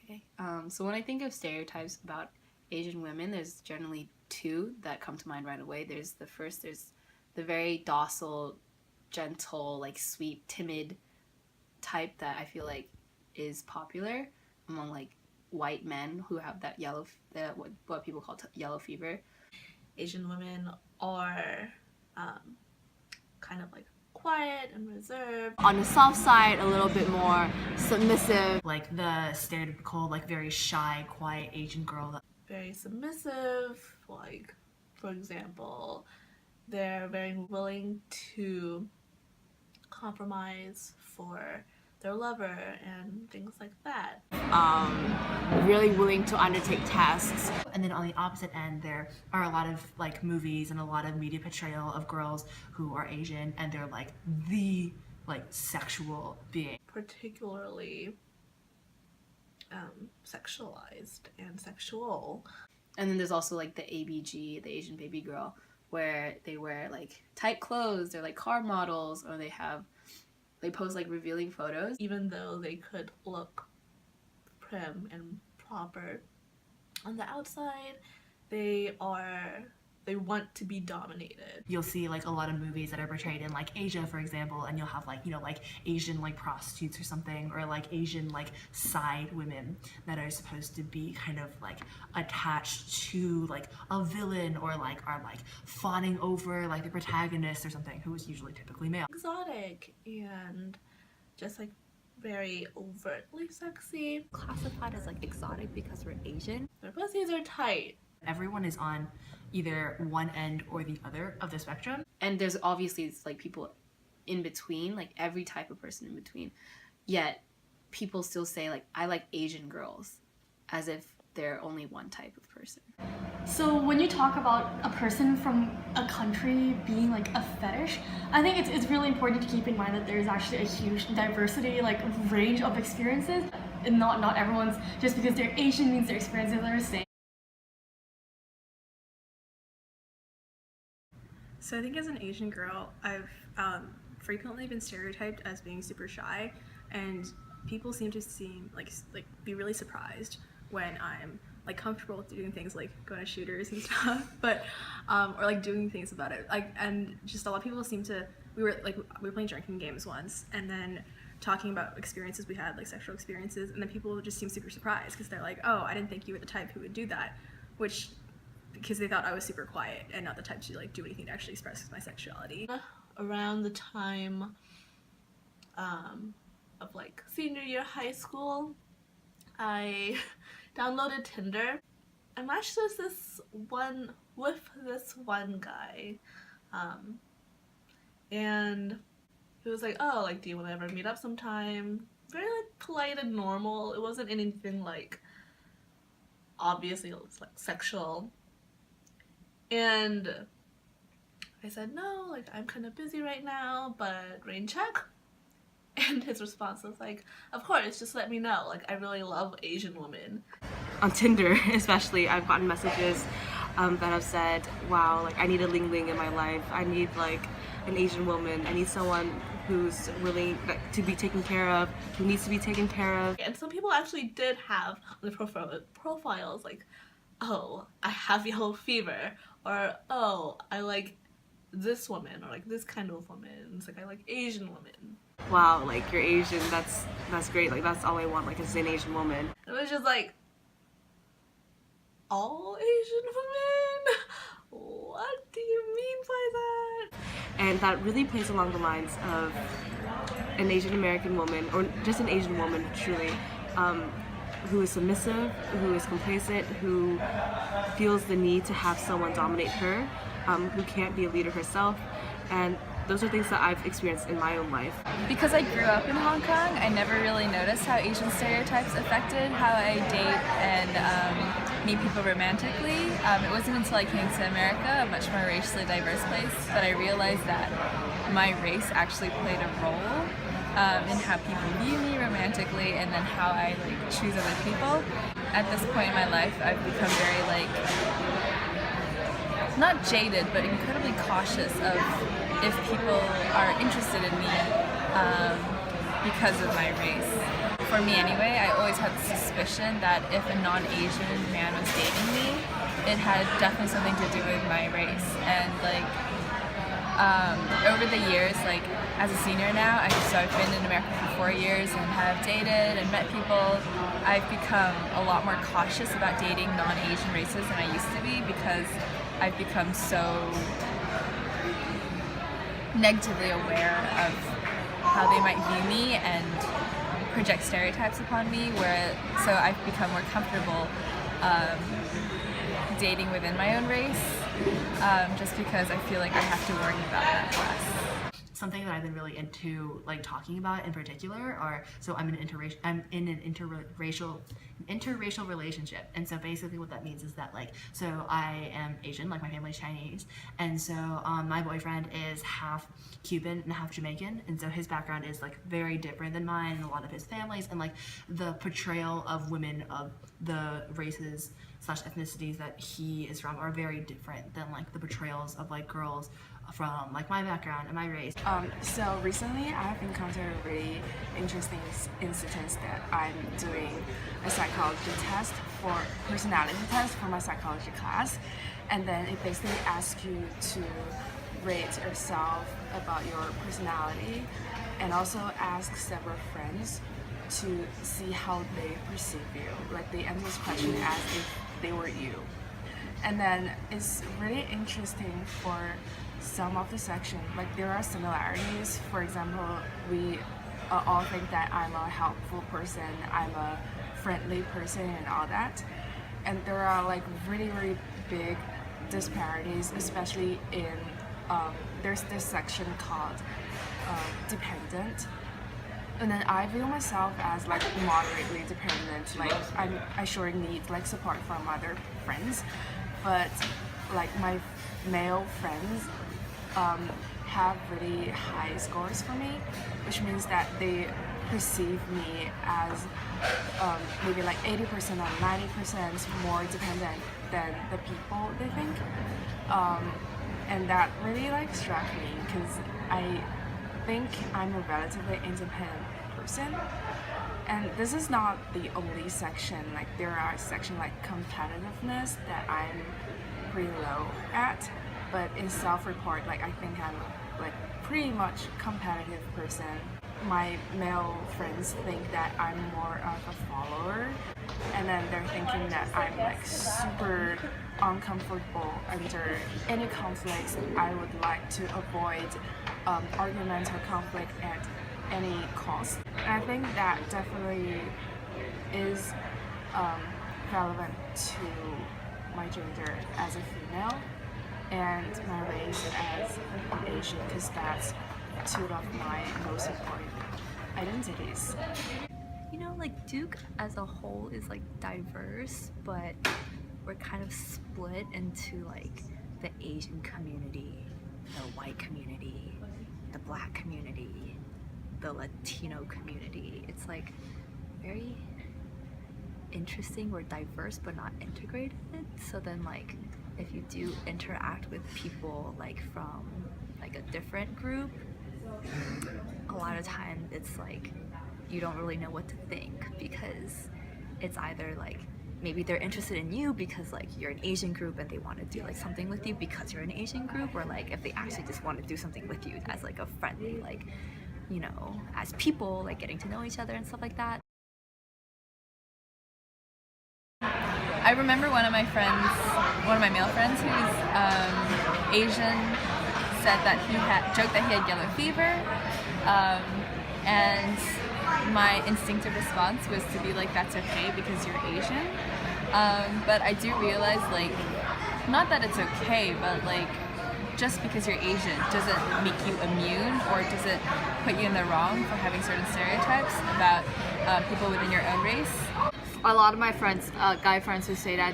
Okay. So when I think of stereotypes about Asian women, there's generally two that come to mind right away. There's the very docile, gentle, like sweet, timid type that I feel like is popular among like white men who have that what people call yellow fever. Asian women are kind of like quiet and reserved. On the soft side, a little bit more submissive. Like the stereotypical, like very shy, quiet Asian girl. Very submissive, like for example, they're very willing to compromise for their lover and things like that. Really willing to undertake tasks. And then on the opposite end, there are a lot of like movies and a lot of media portrayal of girls who are Asian and they're like the sexual being. Particularly sexualized and sexual. And then there's also like the ABG, the Asian baby girl, where they wear like tight clothes, they're like car models, or they post like revealing photos. Even though they could look prim and proper on the outside, they want to be dominated. You'll see like a lot of movies that are portrayed in like Asia, for example, and you'll have like, you know, like Asian like prostitutes or something, or like Asian like side women that are supposed to be kind of like attached to like a villain, or like are like fawning over like the protagonist or something, who is usually typically male. Exotic and just like very overtly sexy. Classified as like exotic because we're Asian. Their pussies are tight. Everyone is on either one end or the other of the spectrum. And there's obviously like people in between, like every type of person in between. Yet people still say like, I like Asian girls, as if they're only one type of person. So when you talk about a person from a country being like a fetish, I think it's really important to keep in mind that there's actually a huge diversity, like range of experiences. And not everyone's, just because they're Asian means their experiences are the same. So I think as an Asian girl, I've frequently been stereotyped as being super shy, and people seem to be really surprised when I'm like comfortable with doing things like going to shooters and stuff, but or like doing things about it. And just a lot of people seem to. We were playing drinking games once, and then talking about experiences we had, like sexual experiences, and then people just seem super surprised because they're like, "Oh, I didn't think you were the type who would do that," because they thought I was super quiet and not the type to like do anything to actually express my sexuality. Around the time of like senior year high school, I downloaded Tinder. I matched with this one guy, and he was like, "Oh, like, do you want to ever meet up sometime?" Very like polite and normal. It wasn't anything like obviously like sexual. And I said, no, like I'm kind of busy right now, but rain check. And his response was like, of course, just let me know. Like I really love Asian women. On Tinder especially, I've gotten messages that have said, wow, like I need a ling-ling in my life. I need like an Asian woman. I need someone who's willing to be taken care of, who needs to be taken care of. And some people actually did have on the profiles like, oh, I have yellow fever, or oh, I like this woman, or like this kind of woman. It's like I like Asian women. Wow, like you're Asian, that's great. Like that's all I want, like is an Asian woman. It was just like, all Asian women? What do you mean by that? And that really plays along the lines of an Asian American woman, or just an Asian woman truly, who is submissive, who is complacent, who feels the need to have someone dominate her, who can't be a leader herself. And those are things that I've experienced in my own life. Because I grew up in Hong Kong, I never really noticed how Asian stereotypes affected how I date and meet people romantically. It wasn't until I came to America, a much more racially diverse place, that I realized that my race actually played a role in how people view me romantically, and then how I like choose other people. At this point in my life, I've become very like, not jaded, but incredibly cautious of if people are interested in me, because of my race. For me anyway, I always had the suspicion that if a non-Asian man was dating me, it had definitely something to do with my race. And like over the years, like as a senior now, so I've been in America for 4 years and have dated and met people. I've become a lot more cautious about dating non-Asian races than I used to be because I've become so negatively aware of how they might view me and project stereotypes upon me, so I've become more comfortable dating within my own race, just because I feel like I have to worry about that less. Something that I've been really into like talking about in particular are, so I'm in an interracial relationship, and so basically what that means is that like, so I am Asian, like my family's Chinese, and so my boyfriend is half Cuban and half Jamaican, and so his background is like very different than mine and a lot of his families, and like the portrayal of women of the races / ethnicities that he is from are very different than like the portrayals of like girls from like my background and my race. So recently I have encountered a really interesting incident that I'm doing a psychology test for personality test for my psychology class, and then it basically asks you to rate yourself about your personality and also ask several friends to see how they perceive you. Like they answer this question as if they were you. And then it's really interesting for some of the section, like there are similarities. For example, we all think that I'm a helpful person, I'm a friendly person and all that. And there are like really big disparities, especially in, there's this section called dependent. And then I view myself as like moderately dependent, like I sure need like support from other friends, but like my male friends have really high scores for me, which means that they perceive me as maybe like 80% or 90% more dependent than the people they think, and that really like struck me because I think I'm a relatively independent person, and this is not the only section. Like there are sections like competitiveness that I'm pretty low at, but in self-report, like I think I'm like pretty much competitive person. My male friends think that I'm more of a follower, and then they're thinking that I'm like super uncomfortable under any conflicts. I would like to avoid argument or conflict at any cost. And I think that definitely is relevant to my gender as a female and my race as an Asian, because that's two of my most important identities. You know, like Duke as a whole is like diverse, but we're kind of split into like the Asian community, the white community, the black community, the Latino community. It's like very interesting. We're diverse but not integrated. So then like if you do interact with people like from like a different group, a lot of times it's like you don't really know what to think, because it's either like maybe they're interested in you because like you're an Asian group and they want to do like something with you because you're an Asian group, or like if they actually just want to do something with you as like a friendly, like, you know, as people like getting to know each other and stuff like that. I remember one of my male friends who's Asian said that joked that he had yellow fever, and my instinctive response was to be like, that's okay because you're Asian, but I do realize, like, not that it's okay, but like just because you're Asian doesn't make you immune, or does it put you in the wrong for having certain stereotypes about people within your own race. A lot of my friends, guy friends, who say that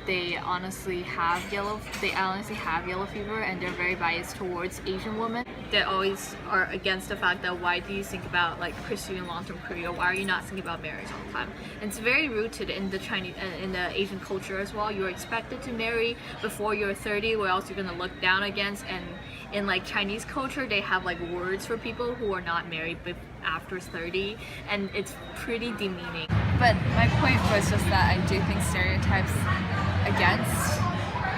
they honestly have yellow fever, and they're very biased towards Asian women. They always are against the fact that, why do you think about like pursuing long-term career? Why are you not thinking about marriage all the time? And it's very rooted in the Chinese, in the Asian culture as well. You're expected to marry before you're 30, or else you're gonna look down against, and in like Chinese culture, they have like words for people who are not married after 30, and it's pretty demeaning. But my point was just that I do think stereotypes against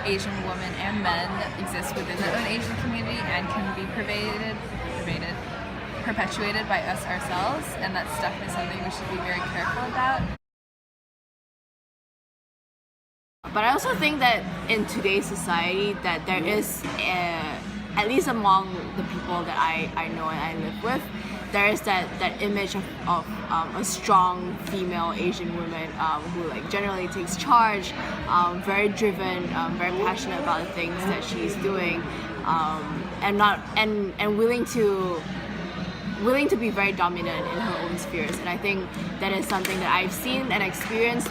Asian women and men exist within the own Asian community and can be perpetuated by us ourselves, and that's definitely something we should be very careful about. But I also think that in today's society that there is, at least among the people that I know and I live with, there is that image of a strong female Asian woman who like generally takes charge, very driven, very passionate about the things that she's doing, and willing to be very dominant in her own spheres. And I think that is something that I've seen and experienced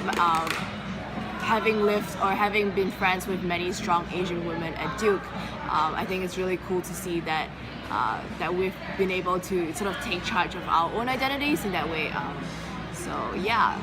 having lived or having been friends with many strong Asian women at Duke. I think it's really cool to see that we've been able to sort of take charge of our own identities in that way. So yeah.